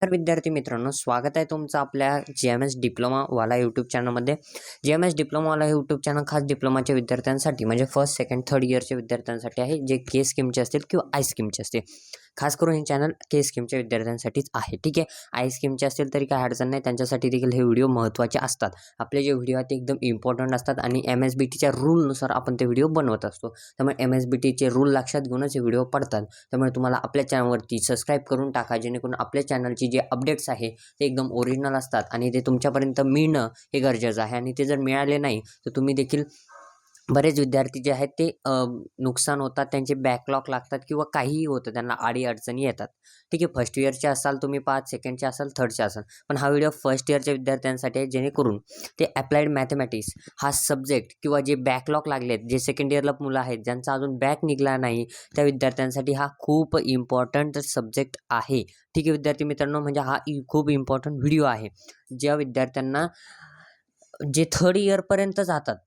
तर विद्यार्थी मित्रांनो, स्वागत आहे तुमचं आपल्या GMS डिप्लोमावाला यूट्यूब चॅनलमध्ये. GMS डिप्लोमावाला यूट्यूब चॅनल खास डिप्लोमाच्या विद्यार्थ्यांसाठी म्हणजे फर्स्ट, सेकंड, थर्ड इयरच्या विद्यार्थ्यांसाठी आहे, जे के स्कीमचे असतील किंवा आय स्कीमचे असतील. खास करून हे चॅनल के स्कीमच्या विद्यार्थ्यांसाठीच आहे. ठीक आहे, आय स्कीमचे असतील तरी काही अडचण नाही, त्यांच्यासाठी देखील हे व्हिडिओ महत्त्वाचे असतात. आपले जे व्हिडिओ आहेत ते एकदम इम्पॉर्टंट असतात आणि MSBTच्या रूलनुसार आपण ते व्हिडिओ बनवत असतो. त्यामुळे MSBTचे रूल लक्षात घेऊनच हे व्हिडिओ पडतात. त्यामुळे तुम्हाला आपल्या चॅनलवरती सबस्क्राईब करून टाका, जेणेकरून आपल्या चॅनलची जे अपडेट्स आहे ते एकदम ओरिजिनल असतात आणि ते तुमच्यापर्यंत मिळणं हे गरजेचं आहे. आणि ते जर मिळाले नाही तर तुम्ही देखील बरेच विद्यार्थी जे आहेत ते नुकसान होतात, त्यांचे बॅकलॉग लागतात किंवा काहीही होतं, त्यांना अडचणी येतात. ठीक आहे, फर्स्ट इयरचे असाल तुम्ही 5, सेकंडचे असाल, थर्डचे असाल, पण हा व्हिडिओ फर्स्ट इयरच्या विद्यार्थ्यांसाठी आहे, जेणेकरून ते अप्लाइड मॅथमॅटिक्स हा सब्जेक्ट किंवा जे बॅकलॉग लागलेत, जे सेकंड इयरला मुलं आहेत ज्यांचा अजून बॅक निघाला नाही, त्या विद्यार्थ्यांसाठी हा खूप इम्पॉर्टंट सब्जेक्ट आहे. ठीक आहे विद्यार्थी मित्रांनो, म्हणजे हा खूप इम्पॉर्टंट व्हिडिओ आहे. ज्या विद्यार्थ्यांना जे थर्ड इयरपर्यंत जातात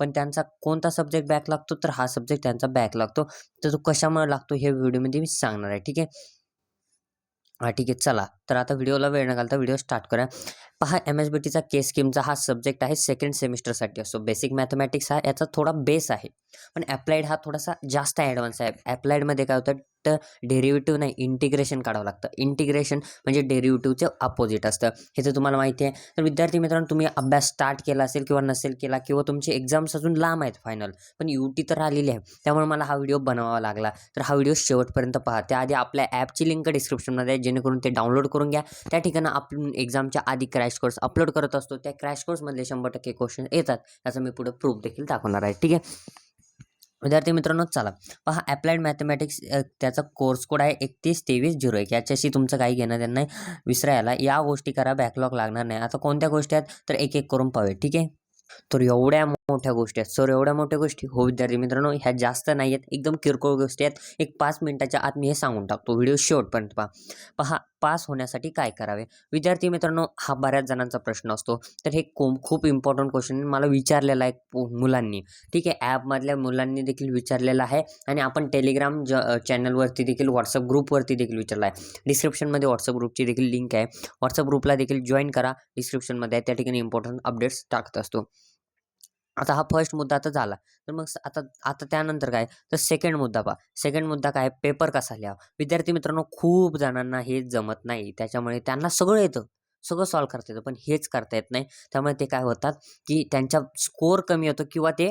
पण त्यांचा कोणता सब्जेक्ट बॅक लागतो, तर हा सब्जेक्ट त्यांचा बॅक लागतो. तर तो कशामुळे लागतो हे व्हिडिओमध्ये मी सांगणार आहे. ठीक आहे, ठीक आहे, चला तर आता व्हिडिओला वेळ न घालता व्हिडिओ स्टार्ट करूया. पहा, MSBTचा के स्कीमचा हा सब्जेक्ट आहे, सेकंड सेमिस्टरसाठी असतो. बेसिक मॅथमॅटिक्स हा याचा थोडा बेस आहे, पण ॲप्लाइड हा थोडासा जास्त ॲडव्हान्स आहे. ॲप्लाइडमध्ये काय होतं, तर डेरिव्हेटिव्ह नाही, इंटिग्रेशन काढावं लागतं. इंटिग्रेशन म्हणजे डेरिव्हेटिव्हचे अपोजिट असतं, हे तर तुम्हाला माहिती आहे. तर विद्यार्थी मित्रांनो, तुम्ही अभ्यास स्टार्ट केला असेल किंवा नसेल केला, किंवा तुमचे एक्झाम्स अजून लांब आहेत फायनल, पण UT तर आलेली आहे, त्यामुळे मला हा व्हिडिओ बनवावा लागला. तर हा व्हिडिओ शेवटपर्यंत पहा. त्याआधी आपल्या ॲपची लिंक डिस्क्रिप्शनमध्ये आहे, जेणेकरून ते डाउनलोड करून घ्या. त्या ठिकाणी आपण एक्झामच्या आधी क्रॅश कोर्स अपलोड करत असतो. त्या क्रॅश कोर्समधले 100% क्वेश्चन येतात, याचा मी पुढे प्रूफ देखील दाखवणार आहे. ठीक आहे विद्यार्थी मित्रांनो, चला पहा, अप्लाइड मॅथमॅटिक्स त्याचा कोर्स कोड आहे 312301. याच्याशी तुमचं काही घेणं देणं नाही, विसरायला या गोष्टी करा, बॅकलॉग लागणार नाही. आता कोणत्या गोष्टी आहेत तर एक एक करून पाहूया. ठीक आहे, तर एवढ्या मोठ्या गोष्टी आहेत. सर एवढ्या मोठ्या गोष्टी? हो विद्यार्थी मित्रांनो, ह्या जास्त नाही आहेत, एकदम किरकोळ गोष्टी आहेत. एक 5 मिनिटाच्या आत मी हे सांगून टाकतो. व्हिडिओ शेवटपर्यंत पहा. पहा, पास होण्यासाठी काय करावे? विद्यार्थी मित्रांनो, हा बऱ्याच जणांचा प्रश्न असतो. तर हे खूप इम्पॉर्टंट क्वेश्चन मला विचारलेला आहे मुलांनी. ठीक आहे, ॲपमधल्या मुलांनी देखील विचारलेला आहे आणि आपण टेलिग्राम चॅनलवरती देखील, व्हॉट्सअप ग्रुपवरती देखील विचारला आहे. डिस्क्रिप्शनमध्ये व्हॉट्सअप ग्रुपची देखील लिंक आहे. व्हॉट्सअप ग्रुपला देखील जॉईन करा, डिस्क्रिप्शनमध्ये आहे, त्या ठिकाणी इम्पॉर्टंट अपडेट्स टाकत असतो. आता हा फर्स्ट मुद्दा तर झाला. तर मग आता आता त्यानंतर काय, तर सेकंड मुद्दा पहा. सेकंड मुद्दा काय, पेपर कसा लिहावा? विद्यार्थी मित्रांनो, खूप जणांना हे जमत नाही, त्याच्यामुळे त्यांना सगळं येतं, सगळं सॉल्व्ह करता येतं, पण हेच करता येत नाही. त्यामुळे ते काय होतात की त्यांचा स्कोअर कमी होतो किंवा ते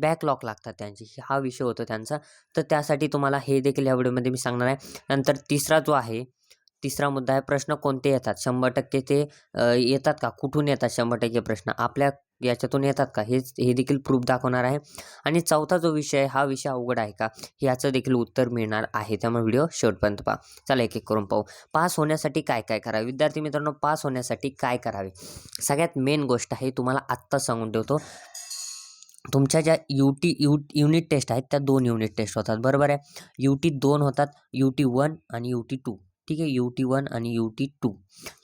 बॅकलॉग लागतात त्यांची, हा विषय होतो त्यांचा. तर त्यासाठी तुम्हाला हे देखील या व्हिडिओमध्ये मी सांगणार आहे. नंतर तिसरा जो आहे, तिसरा मुद्दा आहे, प्रश्न कोणते येतात 100% ते येतात का, कुठून येतात 100% प्रश्न, आपल्या याच्यातून येतात का, हे देखील प्रूफ दाखवणार आहे. आणि चौथा जो विषय आहे, हा विषय अवघड आहे का, याचं देखील उत्तर मिळणार आहे. त्यामुळे व्हिडिओ शेवटपर्यंत पहा. चला एक एक करून पाहू. पास होण्यासाठी काय काय करावे? विद्यार्थी मित्रांनो, पास होण्यासाठी काय करावे? सगळ्यात मेन गोष्ट आहे, तुम्हाला आत्ता सांगून ठेवतो, तुमच्या ज्या युनिट टेस्ट आहेत त्या 2 युनिट टेस्ट होतात, बरोबर आहे. UT 2 होतात, UT 1 आणि UT 2. ठीक आहे, UT 1 आणि UT 2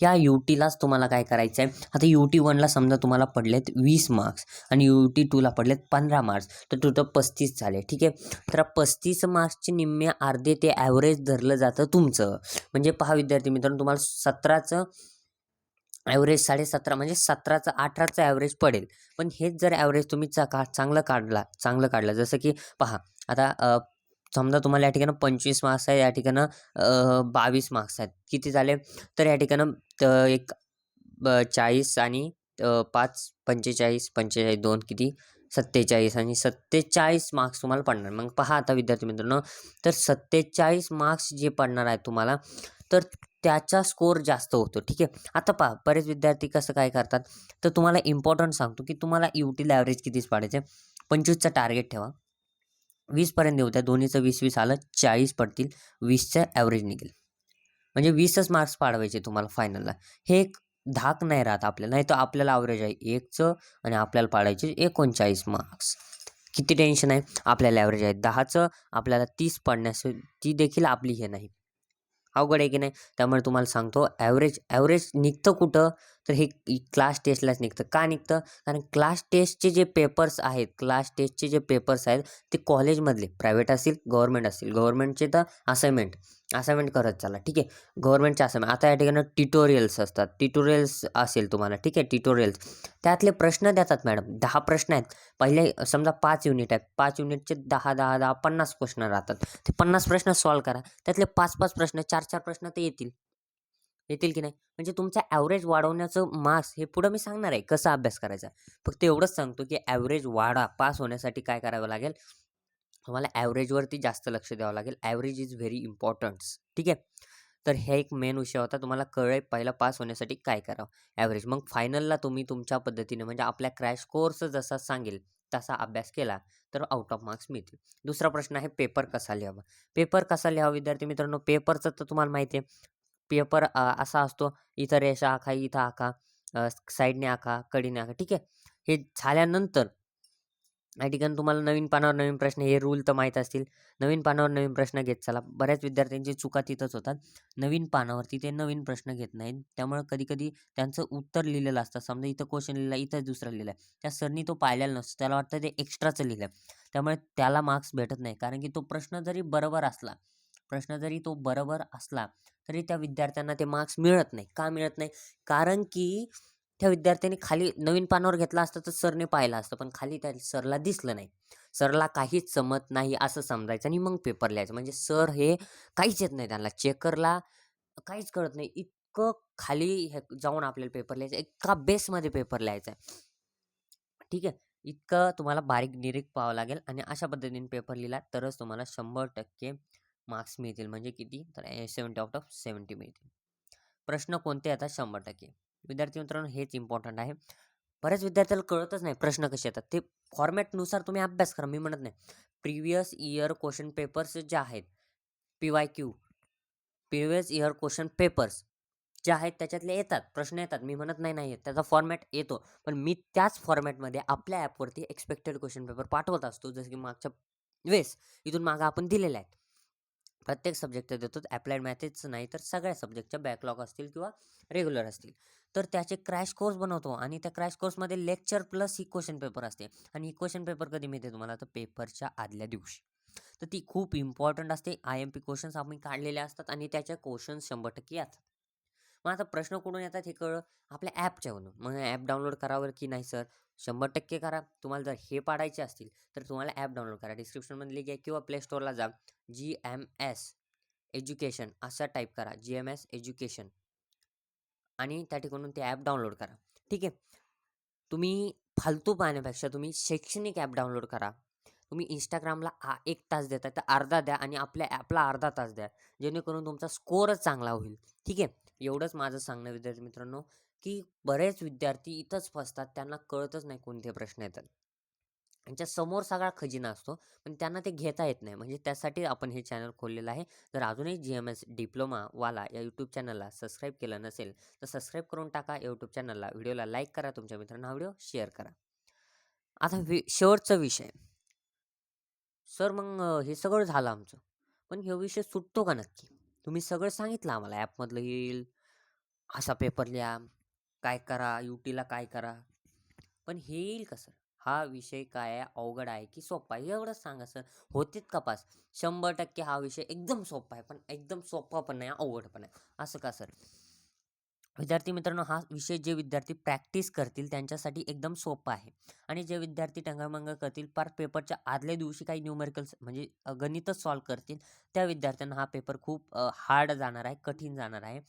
या UTलाच तुम्हाला काय करायचं आहे. आता UT 1ला समजा तुम्हाला पडलेत 20 मार्क्स आणि UT 2ला पडलेत 15 मार्क्स, तर टोटल 35 झाले. ठीक आहे, तर 35 मार्क्सचे निम्मे अर्धे ते ॲव्हरेज धरलं जातं तुमचं. म्हणजे पहा विद्यार्थी मित्रांनो, तुम्हाला 17चं ॲव्हरेज 17.5 म्हणजे 17चं 18चं ॲव्हरेज पडेल. पण हेच जर ॲव्हरेज तुम्ही चांगलं काढलं, जसं की पहा, आता समजा तुम्हाला या ठिकाणी 25 मार्क्स आहे, या ठिकाणं 22 मार्क्स आहेत, किती झाले, तर या ठिकाणं एक 40 आणि 5 45 45 2 किती 47 आणि 47 मार्क्स तुम्हाला पडणार. मग पहा आता विद्यार्थी मित्रांनो, तर 47 मार्क्स जे पडणार आहेत तुम्हाला, तर त्याचा स्कोअर जास्त होतो. ठीक आहे, आता पहा, बरेच विद्यार्थी कसं काय करतात, तर तुम्हाला इम्पॉर्टंट सांगतो की तुम्हाला UTला ॲव्हरेज कितीच पाडायचं आहे. 25चा टार्गेट ठेवा, 20पर्यंत येऊ द्या, दोन्हीचं 20-20 आलं, 40 पडतील, 20चं ॲव्हरेज निघेल, म्हणजे 20च मार्क्स पाडवायचे तुम्हाला फायनलला. हे एक धाक नाही राहत आपल्याला, नाही तर आपल्याला ॲव्हरेज आहे 1चं आणि आपल्याला पाडायचे 39 मार्क्स. किती टेन्शन आहे, आपल्याला ॲव्हरेज आहे 10चं, आपल्याला 30 पडण्याची देखील आपली हे नाही, अवघड आहे की नाही. त्यामुळे तुम्हाला सांगतो, ॲव्हरेज निघतं कुठं, तर हे क्लास टेस्टलाच निघतं. का निघतं? कारण क्लास टेस्टचे जे पेपर्स आहेत, ते कॉलेजमधले प्रायव्हेट असतील, गव्हर्नमेंट असतील. गव्हर्नमेंटचे तर असाइनमेंट करत चला, ठीक आहे. गव्हर्नमेंटचे असाइनमेंट आता या ठिकाणी ट्युटोरियल्स असतात. ट्युटोरियल्स असेल तुम्हाला, ठीक आहे, ट्युटोरियल्स. त्यातले प्रश्न देतात मॅडम. 10 प्रश्न आहेत. पहिले समजा 5 युनिट आहेत. 5 युनिटचे 10, 50 प्रश्न राहतात. ते 50 प्रश्न सॉल्व्ह करा. त्यातले 5-5 प्रश्न, 4-4 प्रश्न ते येतील. येतील की नाही? म्हणजे तुमचा ॲव्हरेज वाढवण्याचं मार्क्स हे पुढं मी सांगणार आहे, कसा अभ्यास करायचा. फक्त एवढंच सांगतो, की ॲव्हरेज पास होण्यासाठी काय करावं लागेल? तुम्हाला ॲव्हरेजवरती जास्त लक्ष द्यावं लागेल. ॲव्हरेज इज व्हेरी इम्पॉर्टंट, ठीक आहे. तर हे एक मेन विषय होता. तुम्हाला कळलंय पहिला पास होण्यासाठी काय करावं? ॲव्हरेज. मग फायनलला तुम्ही तुमच्या पद्धतीने म्हणजे आपल्या क्रॅश कोर्स जसा सांगेल तसा अभ्यास केला तर आउट ऑफ मार्क्स मिळतील. दुसरा प्रश्न आहे पेपर कसा लिहावा? पेपर कसा लिहावा विद्यार्थी मित्रांनो? पेपरचं तर तुम्हाला माहिती आहे. पेपर असा असतो, इथं रेषा आखा, इथं आखा, साईडने आखा, कडीने आखा, ठीक आहे. हे झाल्यानंतर या ठिकाणी तुम्हाला नवीन पानावर नवीन प्रश्न, हे रूल तर माहीत असतील. नवीन पानावर नवीन प्रश्न घेत चला. बऱ्याच विद्यार्थ्यांची चुका तिथंच होतात. नवीन पानावरती ते नवीन प्रश्न घेत नाहीत. त्यामुळे कधी-कधी त्यांचं उत्तर लिहिलेलं असतं. समजा इथं क्वेश्चन लिहिला, इथं दुसरा लिहिला आहे. त्या सरनी तो पाहिलेला नसतो. त्याला वाटतं ते एक्स्ट्राचं लिहिलं आहे. त्यामुळे त्याला मार्क्स भेटत नाही. कारण की तो प्रश्न जरी तो बरोबर असला, तरी त्या विद्यार्थ्यांना ते मार्क्स मिळत नाही. का मिळत नाही? कारण की त्या विद्यार्थ्यांनी खाली नवीन पानावर घेतला असता तर सरने पाहिलं असतं, पण खाली त्या सरला दिसलं नाही. सरला काहीच जमत नाही असं समजायचं आणि मग पेपर लिहायचं. म्हणजे सर हे काहीच येत नाही त्यांना. चेकरला काहीच कळत नाही. इतकं खाली हे जाऊन आपल्याला पेपर लिहायचा आहे. इतका बेसमध्ये पेपर लिहायचा आहे. ठीक आहे. इतकं तुम्हाला बारीक-निरीक पाहावं लागेल आणि अशा पद्धतीने पेपर लिहिला तरच तुम्हाला 100% मार्क्स मिळतील. म्हणजे किती? तर 70 आउट ऑफ 70 मिळतील. प्रश्न कोणते येतात? 100%. विद्यार्थी मित्रांनो हेच इम्पॉर्टंट आहे. बऱ्याच विद्यार्थ्याला कळतच नाही प्रश्न कसे येतात. ते फॉर्मॅटनुसार तुम्ही अभ्यास करा. मी म्हणत नाही. प्रिव्हियस इयर क्वेश्चन पेपर्स जे आहेत, P-Y-Q, previous year question papers जे आहेत त्याच्यातले येतात, प्रश्न येतात. मी म्हणत नाही, नाही येत. त्याचा फॉर्मॅट येतो. पण मी त्याच फॉर्मॅटमध्ये आपल्या ॲपवरती एक्सपेक्टेड क्वेश्चन पेपर पाठवत असतो. जसं की मागच्या वेळेस इथून मागे आपण दिलेले आहेत. प्रत्येक सब्जेक्टचं देतो. ॲप्लाइड मॅथ्सच नाही तर सगळ्या सब्जेक्टच्या बॅकलॉग असतील किंवा रेग्युलर असतील. तर त्याचे क्रॅश कोर्स बनवतो आणि त्या क्रॅश कोर्समध्ये लेक्चर प्लस ही क्वेश्चन पेपर असते. आणि ही क्वेश्चन पेपर कधी मिळते तुम्हाला? तर पेपरच्या आदल्या दिवशी. तर ती खूप इम्पॉर्टंट असते. IMP क्वेश्चन्स आम्ही काढलेले असतात आणि त्याच्या क्वेश्चन्स 100% येतात. मग आता प्रश्न कुठून येतात हे कळलं? आपल्या ॲपच्यावरून. मग ॲप डाउनलोड करावं की नाही सर? 100% करा. तुम्हाला जर हे पाडायचे असतील तर तुम्हाला ॲप डाउनलोड करा. डिस्क्रिप्शनमध्ये लिंक आहे किंवा प्ले स्टोअरला जा. GMS एज्युकेशन असं टाईप करा. GMS एज्युकेशन आणि त्या ठिकाणून ते ॲप डाउनलोड करा. ठीक आहे. तुम्ही फालतू पाहण्यापेक्षा तुम्ही शैक्षणिक ॲप डाउनलोड करा. तुम्ही Instagramला 1 तास देताय तर अर्धा द्या आणि आपल्या ॲपला अर्धा तास द्या. जेणेकरून तुमचा स्कोअरच चांगला होईल. ठीक आहे. एवढंच माझं सांगणं विद्यार्थी मित्रांनो, की बरेच विद्यार्थी इथंच फसतात. त्यांना कळतच नाही कोणते प्रश्न येतात. त्यांच्या समोर सगळा खजिना असतो, पण त्यांना ते घेता येत नाही. म्हणजे त्यासाठी आपण हे चॅनल खोललेलं आहे. जर अजूनही GMS डिप्लोमावाला या यूट्यूब चॅनलला सबस्क्राईब केलं नसेल, तर सबस्क्राईब करून टाका यूट्यूब चॅनलला. व्हिडिओला लाईक करा, तुमच्या मित्रांना हा व्हिडिओ शेअर करा. आता शेवटचा विषय. सर मग हे सगळं झालं आमचं. पण हे विषय सुटतो का नक्की? तुम्ही सगळं सांगितलं आम्हाला ॲपमधलं येईल, असा पेपर लिहा, काय करा, UTला काय करा. पण हे येईल का सर? हा विषय काय आहे? अवघड आहे की सोपा आहे? एवढंच सांगा सर. होतेच का पास? 100% हा विषय एकदम सोपा आहे. पण एकदम सोपा पण नाही, अवघड पण आहे. असं का सर? विद्यार्थी मित्रांनो, हा विषय जे विद्यार्थी प्रॅक्टिस करतील त्यांच्यासाठी एकदम सोपा आहे. आणि जे विद्यार्थी टंगळमंगळ करतील, पार पेपरच्या आदल्या दिवशी काही न्यूमेरिकल्स म्हणजे गणितच सॉल्व्ह करतील, त्या विद्यार्थ्यांना हा पेपर खूप हार्ड जाणार आहे, कठीण जाणार आहे.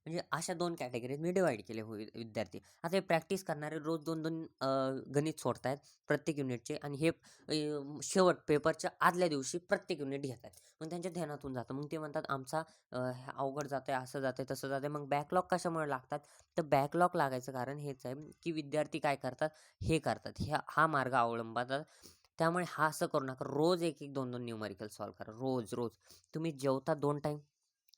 म्हणजे अशा 2 कॅटेगरीत मी डिवाईड केले विद्यार्थी. आता हे प्रॅक्टिस करणारे रोज 2-2 गणित सोडतायत प्रत्येक युनिटचे आणि हे शेवट पेपरच्या आदल्या दिवशी प्रत्येक युनिट घेत आहेत. मग त्यांच्या ध्यानातून जातं. मग ते म्हणतात आमचा हे अवघड जातंय, असं जातंय, तसं जातंय. मग बॅकलॉग कशामुळे लागतात? तर बॅकलॉग लागायचं कारण हेच आहे, की विद्यार्थी काय करतात? हे करतात. हा मार्ग अवलंबतात. त्यामुळे हा असं करू नका. रोज 1-1, 2-2 न्यूमेरिकल सॉल्व्ह करा. रोज. तुम्ही जेवता 2 टाईम.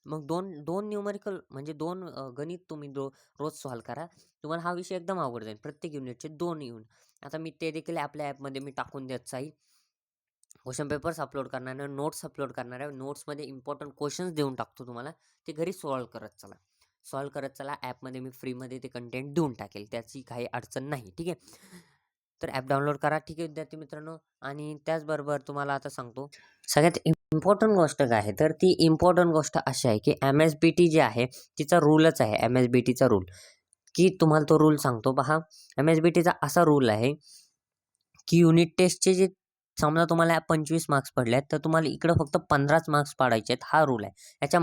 मग 2 न्यूमेरिकल म्हणजे 2 गणित तुम्ही रोज सॉल्व्ह करा. तुम्हाला हा विषय एकदम अवघड जाईल. प्रत्येक युनिटचे 2 येऊन. आता मी ते देखील आपल्या ॲपमध्ये मी टाकून देत जाईल. क्वेश्चन पेपर्स अपलोड करणार आहे, नोट्स अपलोड करणार आहे. नोट्समध्ये इम्पॉर्टंट क्वेश्चन्स देऊन टाकतो तुम्हाला. ते घरी सॉल्व्ह करत चला. सॉल्व्ह करत चला. ॲपमध्ये मी फ्रीमध्ये ते कंटेंट देऊन टाकेल, त्याची काही अडचण नाही. ठीक आहे. तर ॲप डाउनलोड करा. ठीक आहे विद्यार्थी मित्रांनो. आणि त्याचबरोबर तुम्हाला आता सांगतो सगळ्यात इम्पॉर्टंट गोष्ट काय आहे, तर ती इम्पॉर्टंट गोष्ट अशी आहे की MSBT जे आहे तिचा रूलच आहे. MSBTचा रूल की तुम्हाला तो रूल सांगतो पहा. MSBTचा असा रूल आहे की युनिट टेस्टचे जे समजा तुम्हाला 25 मार्क्स पडले तर तुम्हाला इकडं फक्त 15च मार्क्स पाडायचे आहेत, हा रूल आहे. याच्या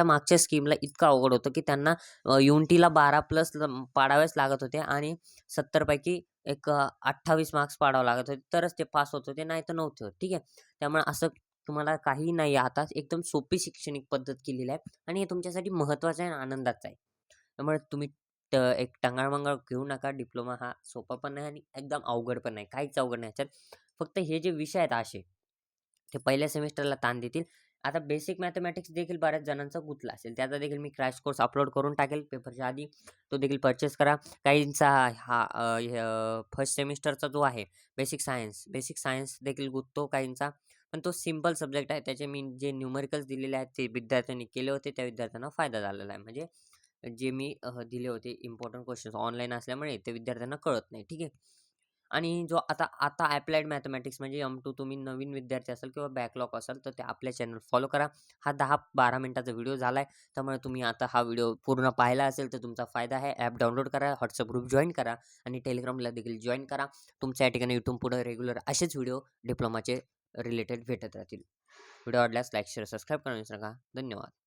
मागच्या स्कीमला इतकं अवघड होतं की त्यांना युनिटीला 12 प्लस पाडावेच लागत होते आणि 70 पैकी एक 28 मार्क्स पाडावे लागत होते, तरच ते पास होत होते, नाही तर नव्हते होत. ठीक आहे. त्यामुळे असं तुम्हाला काही नाही आहे. आता एकदम सोपी शैक्षणिक पद्धत केलेली आहे आणि हे तुमच्यासाठी महत्त्वाचं आहे आणि आनंदाचं आहे. त्यामुळे तुम्ही एक टंगाळमंगाळ घेऊ नका. डिप्लोमा हा सोपा पण नाही आणि एकदम अवघड पण नाही. काहीच अवघड नाही याच्यात. फक्त हे जे विषय आहेत असे, ते पहिल्या सेमिस्टरला ताण देतील. आता बेसिक मॅथमॅटिक्स देखील बऱ्याच जणांचा गुंतला असेल. त्याचा देखील मी क्रॅश कोर्स अपलोड करून टाकेल पेपरच्या आधी. तो देखील परचेस करा. काहींचा हा फर्स्ट सेमिस्टरचा जो आहे बेसिक सायन्स देखील गुंततो काहींचा. पण तो सिंपल सब्जेक्ट आहे. त्याचे मी जे न्यूमेरिकल्स दिलेले आहेत ते विद्यार्थ्यांनी केले होते. त्या विद्यार्थ्यांना फायदा झालेला आहे. म्हणजे जे मी दिले होते इम्पॉर्टंट क्वेश्चन्स ऑनलाईन असल्यामुळे ते विद्यार्थ्यांना कळत नाही. ठीक आहे. आणि जो आता आता अप्लाइड मॅथमॅटिक्स म्हणजे M2 तुम्ही नवीन विद्यार्थी असाल किंवा बॅकलॉग असाल तर ते आपल्या चॅनल फॉलो करा. हा 10-12 मिनिटाचा व्हिडिओ झाला आहे. त्यामुळे तुम्ही आता हा व्हिडिओ पूर्ण पाहिला असेल तर तुमचा फायदा आहे. ॲप डाउनलोड करा, WhatsApp ग्रुप जॉइन करा आणि टेलिग्रामला देखील जॉइन करा. तुमच्या या ठिकाणी इथून पुढे रेग्युलर असेच व्हिडिओ डिप्लोमाचे रिलेटेड भेटत राहतील. व्हिडिओ आवडल्यास लाईक, शेअर, सबस्क्राईब करा विसरू नका. धन्यवाद.